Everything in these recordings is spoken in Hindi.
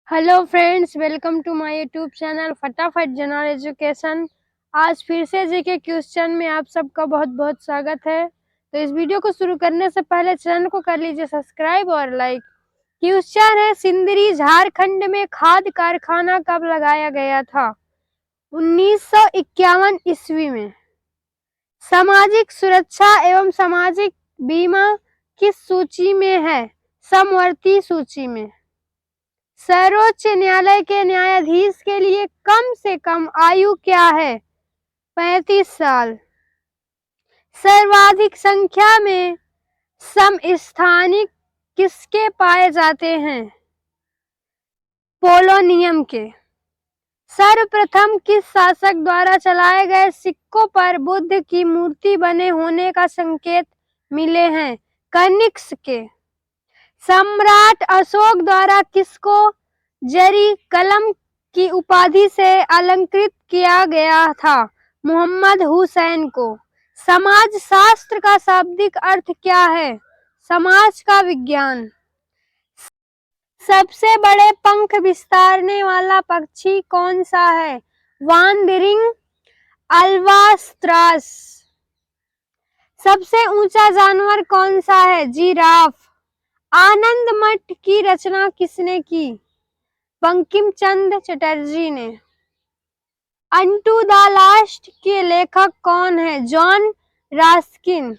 Hello friends, welcome to my YouTube channel फटाफट जनरल एजुकेशन। आज फिर से जीके क्वेश्चन में आप सबका बहुत बहुत स्वागत है। तो इस वीडियो को शुरू करने से पहले चैनल को कर लीजिए सब्सक्राइब और लाइक। क्वेश्चन है, सिंदरी झारखंड में खाद कारखाना कब लगाया गया था? 1951 ईस्वी में। सामाजिक सुरक्षा एवं सामाजिक बीमा किस सूची में है? समवर्ती सूची में। सर्वोच्च न्यायालय के न्यायाधीश के लिए कम से कम आयु क्या है? 35 साल। सर्वाधिक संख्या में समस्थानिक किसके पाए जाते हैं? पोलोनियम के। सर्वप्रथम किस शासक द्वारा चलाए गए सिक्कों पर बुद्ध की मूर्ति बने होने का संकेत मिले हैं? कनिष्क के। सम्राट अशोक द्वारा किसको जरी कलम की उपाधि से अलंकृत किया गया था? मोहम्मद हुसैन को। समाज शास्त्र का शाब्दिक अर्थ क्या है? समाज का विज्ञान। सबसे बड़े पंख विस्तारने वाला पक्षी कौन सा है? Wandering albatross. सबसे ऊंचा जानवर कौन सा है? जिराफ। आनंद मठ की रचना किसने की? बंकिम चंद्र चटर्जी ने। अनटू द लास्ट के लेखक कौन है? John Ruskin.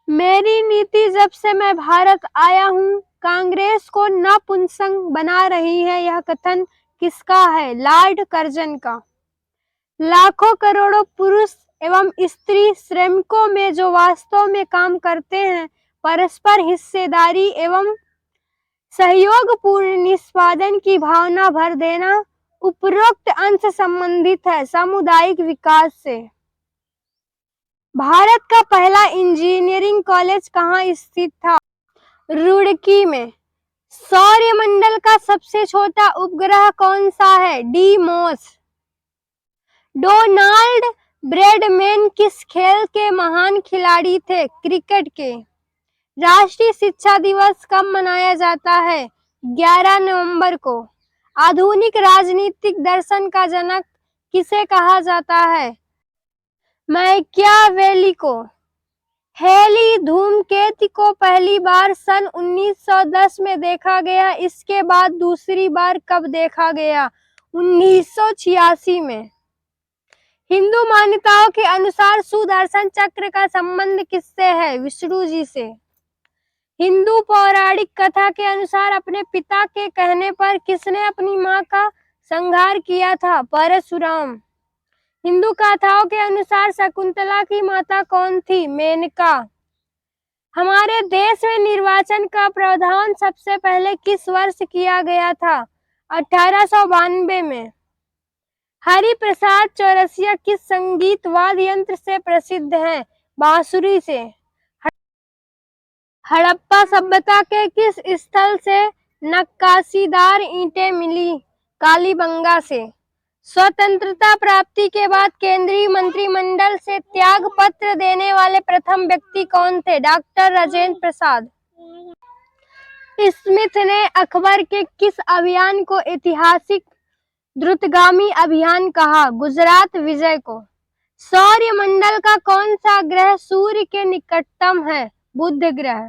मेरी नीति जब से मैं भारत आया हूँ कांग्रेस को नपुंसक बना रही है, यह कथन किसका है? लॉर्ड कर्जन का। लाखों करोड़ों पुरुष एवं स्त्री श्रमिकों में जो वास्तव में काम करते हैं, परस्पर हिस्सेदारी एवं सहयोगपूर्ण निष्पादन की भावना भर देना उपरोक्त अंश संबंधित है सामुदायिक विकास से। भारत का पहला इंजीनियरिंग कॉलेज कहाँ स्थित था? रुड़की में। सौरमंडल का सबसे छोटा उपग्रह कौन सा है? डीमोस। डोनाल्ड ब्रैडमैन किस खेल के महान खिलाड़ी थे? क्रिकेट के। राष्ट्रीय शिक्षा दिवस कब मनाया जाता है? 11 नवंबर को। आधुनिक राजनीतिक दर्शन का जनक किसे कहा जाता है? मैकियावेली को। हेली धूमकेतु को पहली बार सन 1910 में देखा गया, इसके बाद दूसरी बार कब देखा गया? 1986 में। हिंदू मान्यताओं के अनुसार सुदर्शन चक्र का संबंध किससे है? विष्णु जी से। हिंदू पौराणिक कथा के अनुसार अपने पिता के कहने पर किसने अपनी मां का संहार किया था? परशुराम। हिंदू कथाओं के अनुसार शकुंतला की माता कौन थी? मेनका। हमारे देश में निर्वाचन का प्रावधान सबसे पहले किस वर्ष किया गया था? 1892 में। हरिप्रसाद चौरसिया किस संगीत वाद्य यंत्र से प्रसिद्ध हैं? बांसुरी से। हड़प्पा सभ्यता के किस स्थल से नक्काशीदार ईंटें मिली? कालीबंगा से। स्वतंत्रता प्राप्ति के बाद केंद्रीय मंत्रिमंडल से त्याग पत्र देने वाले प्रथम व्यक्ति कौन थे? डॉक्टर राजेंद्र प्रसाद। स्मिथ ने अकबर के किस अभियान को ऐतिहासिक द्रुतगामी अभियान कहा? गुजरात विजय को। सौरमंडल का कौन सा ग्रह सूर्य के निकटतम है? बुध ग्रह।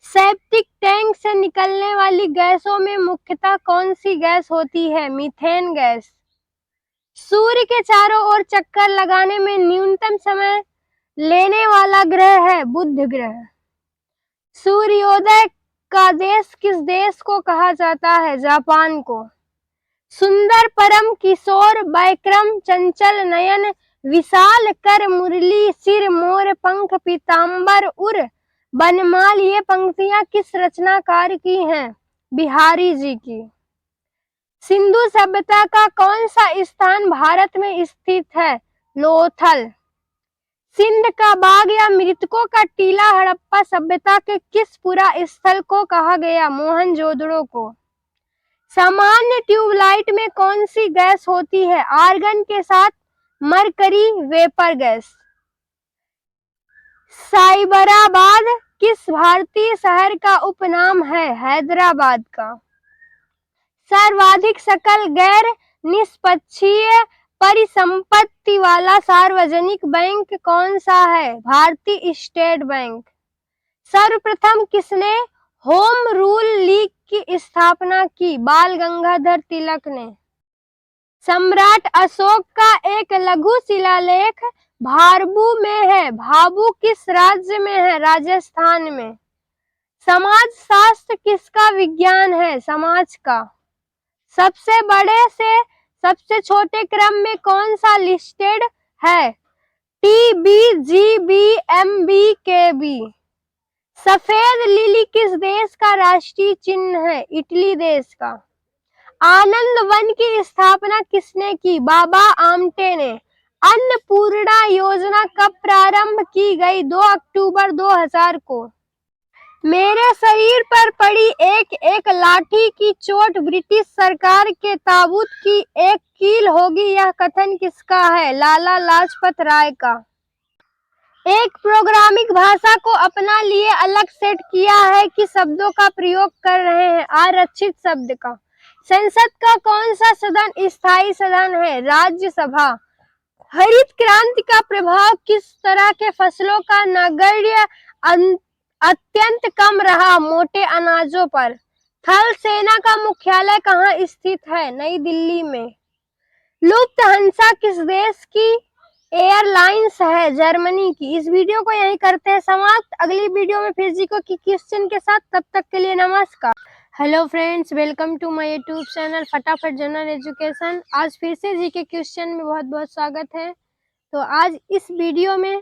सेप्टिक टैंक से निकलने वाली गैसों में मुख्यतः कौन सी गैस होती है? Methane gas. सूर्य के चारों ओर चक्कर लगाने में न्यूनतम समय लेने वाला ग्रह है बुध ग्रह। सूर्योदय का देश किस देश को कहा जाता है? जापान को। सुंदर परम किशोर वैक्रम चंचल नयन विशाल कर मुरली सिर मोर पंख पीतांबर उर बनमाल, ये पंक्तियां किस रचनाकार की हैं? बिहारी जी की। सिंधु सभ्यता का कौन सा स्थान भारत में स्थित है? लोथल। सिंध का बाग या मृतकों का टीला हड़प्पा सभ्यता के किस पुरा स्थल को कहा गया? मोहनजोदड़ो को। सामान्य ट्यूबलाइट में कौन सी गैस होती है? आर्गन के साथ मरकरी वेपर गैस। साइबराबाद किस भारतीय शहर का उपनाम है हैदराबाद का? सर्वाधिक सकल गैर निष्पक्षीय परिसंपत्ति वाला सार्वजनिक बैंक कौन सा है? भारतीय स्टेट बैंक। सर्वप्रथम किसने होम रूल लीग की स्थापना की? बाल गंगाधर तिलक ने। सम्राट अशोक का एक लघु शिलालेख भारभू में है। भाभू किस राज्य में है? राजस्थान में। समाज शास्त्र किसका विज्ञान है? समाज का। सबसे बड़े से सबसे छोटे क्रम में कौन सा लिस्टेड है? T B G B M B K B. सफेद लिली किस देश का राष्ट्रीय चिन्ह है? इटली देश का। आनंद वन की स्थापना किसने की? बाबा आमटे ने। अन्नपूर्णा योजना कब प्रारंभ की गई? 2 अक्टूबर 2000 को। मेरे शरीर पर पड़ी एक एक लाठी की चोट ब्रिटिश सरकार के ताबूत की एक कील होगी, यह कथन किसका है? लाला लाजपत राय का। एक प्रोग्रामिंग भाषा को अपना लिए अलग सेट किया है कि शब्दों का प्रयोग कर रहे हैं? आरक्षित शब्द का। संसद का कौन सा सदन स्थायी सदन है? राज्यसभा। हरित क्रांति का प्रभाव किस तरह के फसलों का नगण्य अत्यंत कम रहा? मोटे अनाजों पर। थल सेना का मुख्यालय कहाँ स्थित है? नई दिल्ली में। लुफ्थहांसा किस देश की एयरलाइंस है? जर्मनी की। इस वीडियो को यहीं करते हैं समाप्त। अगली वीडियो में फिर जीको की क्वेश्चन के साथ, तब तक के लिए नमस्कार। Hello friends, welcome to my YouTube channel फटाफट जनरल एजुकेशन। आज फिर से जीके क्वेश्चन में बहुत बहुत स्वागत है। तो आज इस वीडियो में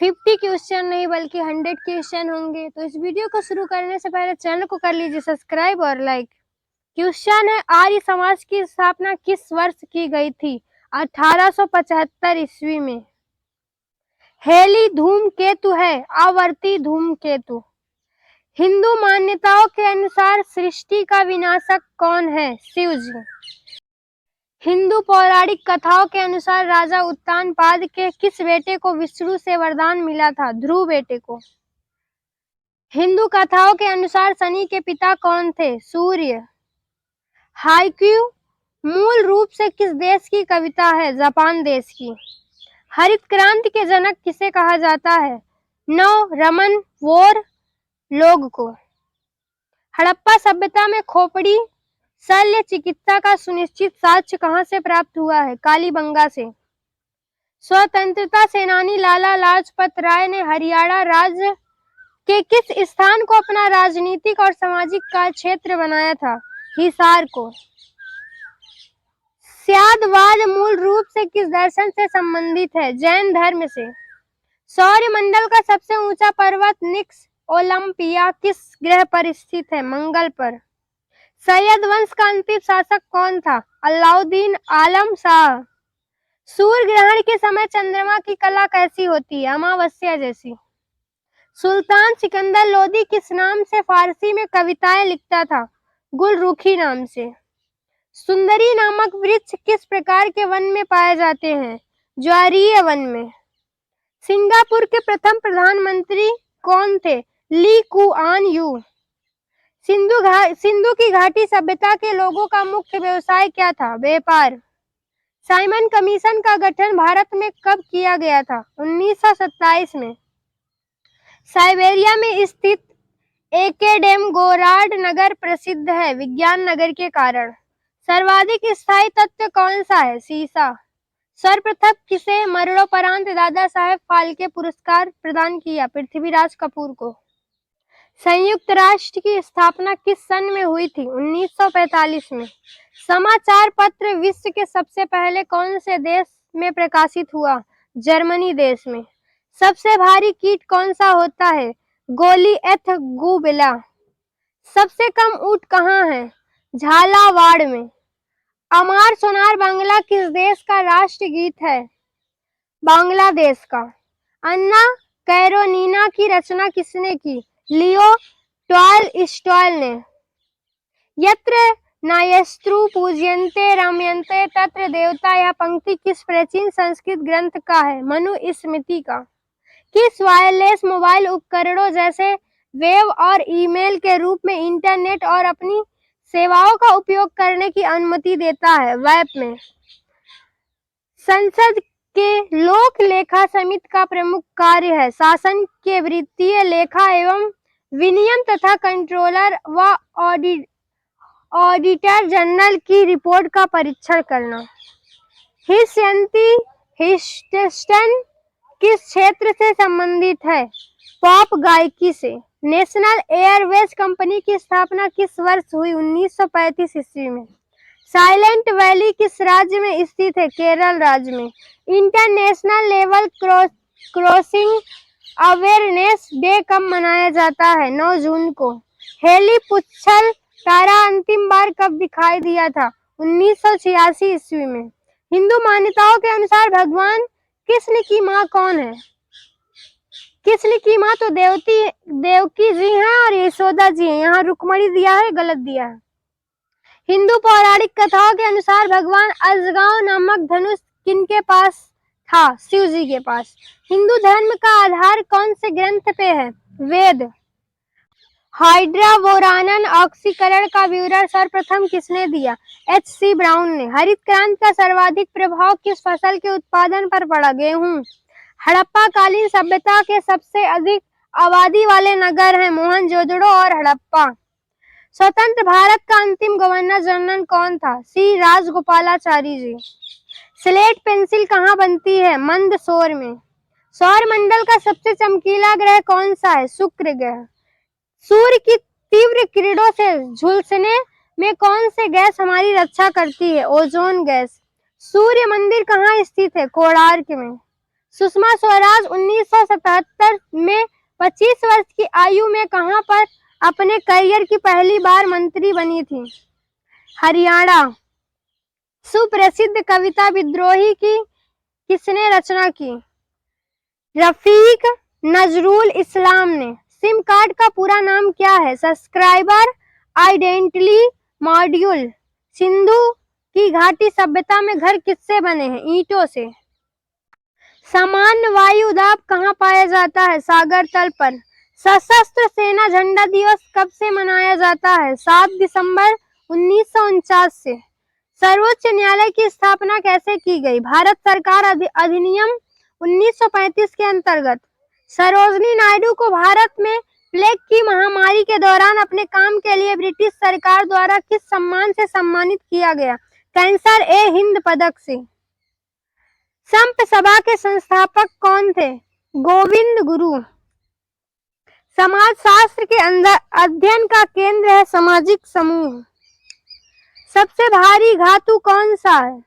50 क्वेश्चन नहीं बल्कि 100 क्वेश्चन होंगे। तो इस वीडियो को शुरू करने से पहले चैनल को कर लीजिए सब्सक्राइब और लाइक। क्वेश्चन है, आर्य समाज की स्थापना किस वर्ष की गई थी? 1875 ईस्वी में। हेली धूमकेतु है, आवर्ती धूमकेतु। हिंदू मान्यताओं के अनुसार सृष्टि का विनाशक कौन है? शिव जी। हिंदू पौराणिक कथाओं के अनुसार राजा उत्तानपाद के किस बेटे को विष्णु से वरदान मिला था? ध्रुव बेटे को। हिंदू कथाओं के अनुसार शनि के पिता कौन थे? सूर्य। हाइक्यू मूल रूप से किस देश की कविता है? जापान देश की। हरित क्रांति के जनक किसे कहा जाता है? नौ रमन वोर लोग को। हड़प्पा सभ्यता में खोपड़ी शल्य चिकित्सा का सुनिश्चित साक्ष्य कहां से प्राप्त हुआ है? कालीबंगा से। स्वतंत्रता सेनानी लाला लाजपत राय ने हरियाणा राज्य के किस स्थान को अपना राजनीतिक और सामाजिक कार्य क्षेत्र बनाया था? हिसार को। स्यादवाद मूल रूप से किस दर्शन से संबंधित है? जैन धर्म से। सौरमंडल का सबसे ऊंचा पर्वत निक्स ओलंपिया किस ग्रह पर स्थित है? मंगल पर। सैयद वंश का अंतिम शासक कौन था? अलाउद्दीन आलम शाह। सूर्य ग्रहण के समय चंद्रमा की कला कैसी होती है? अमावस्या जैसी। सुल्तान सिकंदर लोदी किस नाम से फारसी में कविताएं लिखता था? गुलरुखी नाम से। सुंदरी नामक वृक्ष किस प्रकार के वन में पाए जाते हैं? ज्वारीय वन में। सिंगापुर के प्रथम प्रधानमंत्री कौन थे? Lee Kuan Yew. सिंधु की घाटी सभ्यता के लोगों का मुख्य व्यवसाय क्या था? व्यापार। साइमन कमीशन का गठन भारत में कब किया गया था? 1927 में। साइबेरिया में स्थित एकेडेमगोराड नगर प्रसिद्ध है विज्ञान नगर के कारण। सर्वाधिक स्थायी तत्व कौन सा है? सीसा। सर्वप्रथम किसे मरणोपरांत दादा साहेब फाल्के पुरस्कार प्रदान किया? पृथ्वीराज कपूर को। संयुक्त राष्ट्र की स्थापना किस सन में हुई थी? 1945 में। समाचार पत्र विश्व के सबसे पहले कौन से देश में प्रकाशित हुआ? जर्मनी देश में। सबसे भारी कीट कौन सा होता है? गोलिएथ गुबेला। सबसे कम ऊंट कहाँ है? झालावाड़ में। अमार सोनार बांग्ला किस देश का राष्ट्रगीत है? बांग्लादेश का। अन्ना कैरोनीना की रचना किसने की? लियो टॉलस्टॉय ने। यत्र नायस्त्रु पूज्यन्ते रमयन्ते तत्र देवता, यह पंक्ति किस प्राचीन संस्कृत ग्रंथ का है? मनुस्मृति का। किस वायरलेस मोबाइल उपकरणों जैसे वेब और ईमेल के रूप में इंटरनेट और अपनी सेवाओं का उपयोग करने की अनुमति देता है? वेब में। संसद के लोक लेखा समिति का प्रमुख कार्य है शासन के वित्तीय लेखा एवं विनियम तथा कंट्रोलर व ऑडिटर जनरल की रिपोर्ट का परीक्षण करना। हिस्यन्ति ह्यूस्टन किस क्षेत्र से संबंधित है? पॉप गायकी से। नेशनल एयरवेज कंपनी की स्थापना किस वर्ष हुई? 1935 ईस्वी में। साइलेंट वैली किस राज्य में स्थित है? केरल राज्य में। International level crossing awareness day कब मनाया जाता है? 9 जून को। हेली पुच्छल तारा अंतिम बार कब दिखाई दिया था? 1986 ईस्वी में। हिंदू मान्यताओं के अनुसार भगवान कृष्ण की माँ कौन है? कृष्ण की माँ तो देवकी जी हैं और यशोदा जी हैं। यहाँ रुक्मणी दिया है, गलत दिया है। हिंदू पौराणिक कथाओं के अनुसार भगवान अजगांव नामक धनुष किनके पास था? शिव जी के पास। हिंदू धर्म का आधार कौन से ग्रंथ पे है? वेद। हाइड्राबोरानन ऑक्सीकरण का विवरण सर्वप्रथम किसने दिया? H.C. ब्राउन ने। हरित क्रांति का सर्वाधिक प्रभाव किस फसल के उत्पादन पर पड़ा? गेहूं। हड़प्पा कालीन सभ्यता के सबसे अधिक आबादी वाले नगर हैं मोहनजोदड़ो और हड़प्पा। स्वतंत्र भारत का अंतिम गवर्नर जनरल कौन था? सी राजगोपालाचारी जी। स्लेट पेंसिल कहाँ बनती है? मंदसौर में। सौर मंडल का सबसे चमकीला ग्रह कौन सा है? शुक्र ग्रह। सूर्य की तीव्र किरणों से झुलसने में कौन से गैस हमारी रक्षा करती है? Ozone gas. सूर्य मंदिर कहाँ स्थित है? कोणार्क में। सुषमा स्वराज 1977 में 25 वर्ष की आयु में कहां पर अपने करियर की पहली बार मंत्री बनी थी? हरियाणा। सुप्रसिद्ध कविता विद्रोही की किसने रचना की? रफीक नजरुल इस्लाम ने। सिम कार्ड का पूरा नाम क्या है? Subscriber identity module. सिंधु की घाटी सभ्यता में घर किससे बने हैं? ईंटों से। सामान्य वायु दाब कहाँ पाया जाता है? सागर तल पर। सशस्त्र सेना झंडा दिवस कब से मनाया जाता है? 7 दिसंबर 1949 से। सर्वोच्च न्यायालय की स्थापना कैसे की गई? भारत सरकार अधिनियम 1935 के अंतर्गत। सरोजनी नायडू को भारत में प्लेग की महामारी के दौरान अपने काम के लिए ब्रिटिश सरकार द्वारा किस सम्मान से सम्मानित किया गया? कैंसर ए हिंद पदक से। संप सभा के संस्थापक कौन थे? गोविंद गुरु। समाज शास्त्र के अंदर अध्ययन का केंद्र है सामाजिक समूह। सबसे भारी धातु कौन सा है?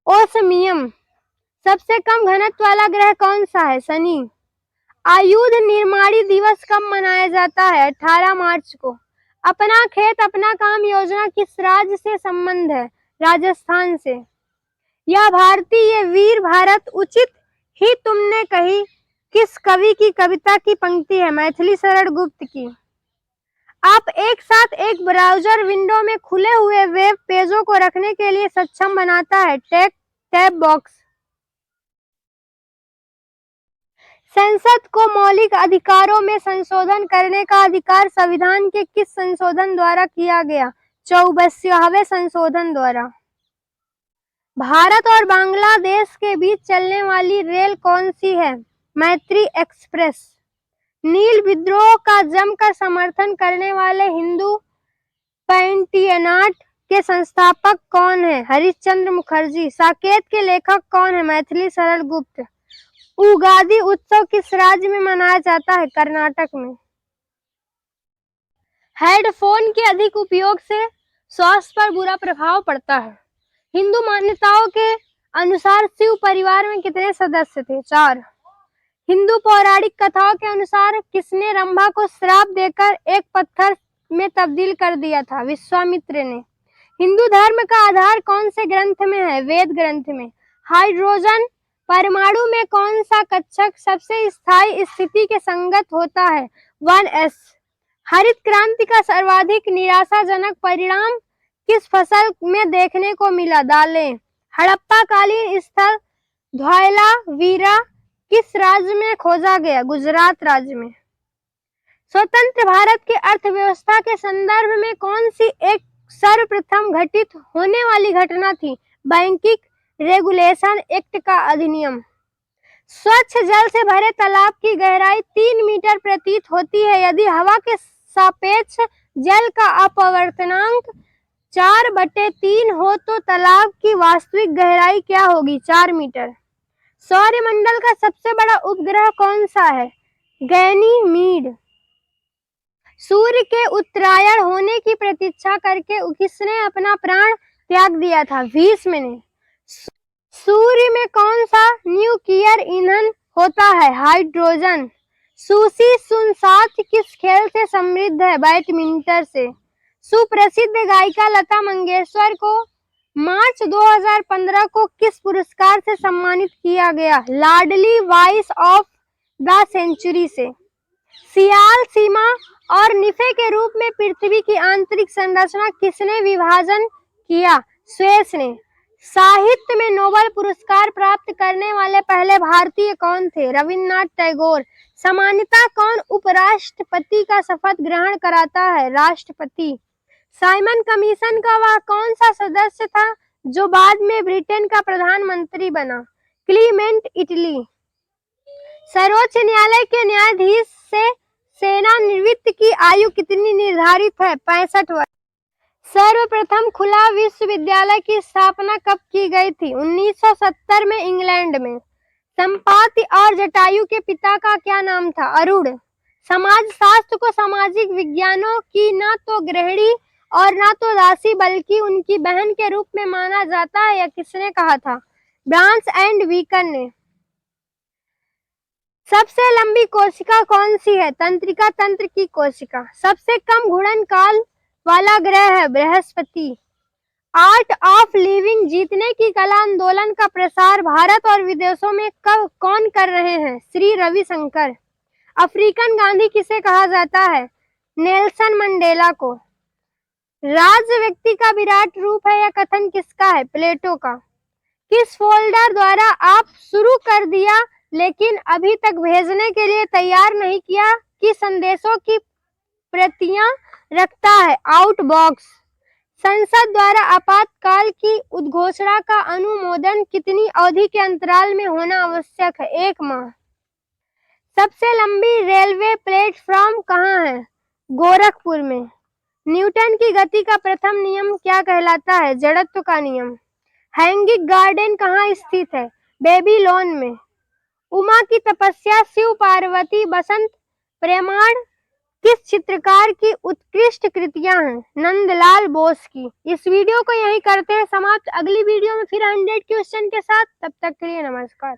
ओस्मियम। सबसे कम घनत्व वाला ग्रह कौन सा है? शनि। आयुध निर्माणी दिवस कब मनाया जाता है? 18 मार्च को। अपना खेत अपना काम योजना किस राज्य से संबंध है? राजस्थान से। यह भारतीय वीर भारत उचित ही तुमने कही किस कवि की कविता की पंक्ति है? मैथिली शरण गुप्त की। आप एक साथ एक ब्राउज़र विंडो में खुले हुए वेब पेजों को रखने के लिए सक्षम बनाता है टैब बॉक्स। संसद को मौलिक अधिकारों में संशोधन करने का अधिकार संविधान के किस संशोधन द्वारा किया गया? 24वें संशोधन द्वारा। भारत और बांग्लादेश के बीच चलने वाली रेल कौन सी है? मैत्री एक्सप्रेस। नील विद्रोह का जमकर समर्थन करने वाले हिंदू पैंटियनाट के संस्थापक कौन है? हरिश्चंद्र मुखर्जी। साकेत के लेखक कौन है? मैथिली शरण गुप्त। उगादि उत्सव किस राज्य में मनाया जाता है? कर्नाटक में। हेडफोन के अधिक उपयोग से स्वास्थ्य पर बुरा प्रभाव पड़ता है। हिंदू मान्यताओं के अनुसार शिव परिवार में कितने सदस्य थे? 4। हिंदू पौराणिक कथाओं के अनुसार किसने रंभा को श्राप देकर एक पत्थर में तब्दील कर दिया था? विश्वामित्र ने। हिंदू धर्म का आधार कौन से ग्रंथ में है? वेद ग्रंथ में। हाइड्रोजन परमाणु में कौन सा कक्षक सबसे स्थायी स्थिति के संगत होता है? 1s। हरित क्रांति का सर्वाधिक निराशाजनक परिणाम किस फसल में देखने को मिला? दालें। हड़प्पा कालीन स्थल धौलावीरा किस राज्य में खोजा गया? गुजरात राज्य में। स्वतंत्र भारत की अर्थव्यवस्था के संदर्भ में कौन सी एक सर्वप्रथम घटित होने वाली घटना थी? बैंकिंग रेगुलेशन एक्ट का अधिनियम। स्वच्छ जल से भरे तालाब की गहराई 3 मीटर प्रतीत होती है यदि हवा के सापेक्ष जल का अपवर्तनांक 4/3 हो तो तालाब की वास्तविक गहराई क्या होगी? 4 मीटर। सौरमंडल का सबसे बड़ा उपग्रह कौन सा है? गैनीमीड। सूर्य के उत्तरायण होने की प्रतीक्षा करके किसने अपना प्राण त्याग दिया था? भीष्म ने। सूर्य में कौन सा न्यूक्लियर ईंधन होता है? हाइड्रोजन। सुशी सुनसाच किस खेल से समृद्ध है? बैडमिंटन से। सुप्रसिद्ध गायिका लता मंगेशकर को मार्च 2015 को किस पुरस्कार से सम्मानित किया गया? लाडली वॉइस ऑफ द सेंचुरी से। सियाल, सीमा और निफे के रूप में पृथ्वी की आंतरिक संरचना किसने विभाजन किया? स्वेस ने। साहित्य में नोबेल पुरस्कार प्राप्त करने वाले पहले भारतीय कौन थे? रविन्द्रनाथ टैगोर। सामान्यतः कौन उपराष्ट्रपति का शपथ ग्रहण कराता है? राष्ट्रपति। साइमन कमीशन का वह कौन सा सदस्य था जो बाद में ब्रिटेन का प्रधानमंत्री बना? Clement Italy. सर्वोच्च न्यायालय के न्यायाधीश से सेवानिवृत्ति की आयु कितनी निर्धारित है? 65 वर्ष। सर्वप्रथम खुला विश्वविद्यालय की स्थापना कब की गई थी? 1970 में इंग्लैंड में। संपाति और जटायु के पिता का क्या नाम था? अरुण। समाजशास्त्र को सामाजिक विज्ञानों की न तो गृहिणी और न तो दासी बल्कि उनकी बहन के रूप में माना जाता है, यह किसने कहा था? ब्रांस एंड वीकर ने। सबसे लंबी कोशिका कौन सी है? तंत्रिका तंत्र की कोशिका। सबसे कम घूर्णन काल वाला ग्रह है? बृहस्पति। आर्ट ऑफ लिविंग जीतने की कला आंदोलन का प्रसार भारत और विदेशों में कब कौन कर रहे हैं? श्री रविशंकर। अफ्रीकन गांधी किसे कहा जाता है? नेल्सन मंडेला को। राज्य व्यक्ति का विराट रूप है, यह कथन किसका है? प्लेटो का। किस फोल्डर द्वारा आप शुरू कर दिया लेकिन अभी तक भेजने के लिए तैयार नहीं किया कि संदेशों की प्रतियां रखता है? आउटबॉक्स। संसद द्वारा आपातकाल की उद्घोषणा का अनुमोदन कितनी अवधि के अंतराल में होना आवश्यक है? 1 माह। सबसे लंबी रेलवे प्लेटफॉर्म कहाँ है? गोरखपुर में। न्यूटन की गति का प्रथम नियम क्या कहलाता है? जड़त्व का नियम। हैंगिंग गार्डन कहाँ स्थित है? बेबीलोन में। उमा की तपस्या, शिव पार्वती, बसंत प्रमाण किस चित्रकार की उत्कृष्ट कृतियां हैं? नंदलाल बोस की। इस वीडियो को यहीं करते हैं समाप्त। अगली वीडियो में फिर 100 क्वेश्चन के साथ। तब तक के लिए नमस्कार।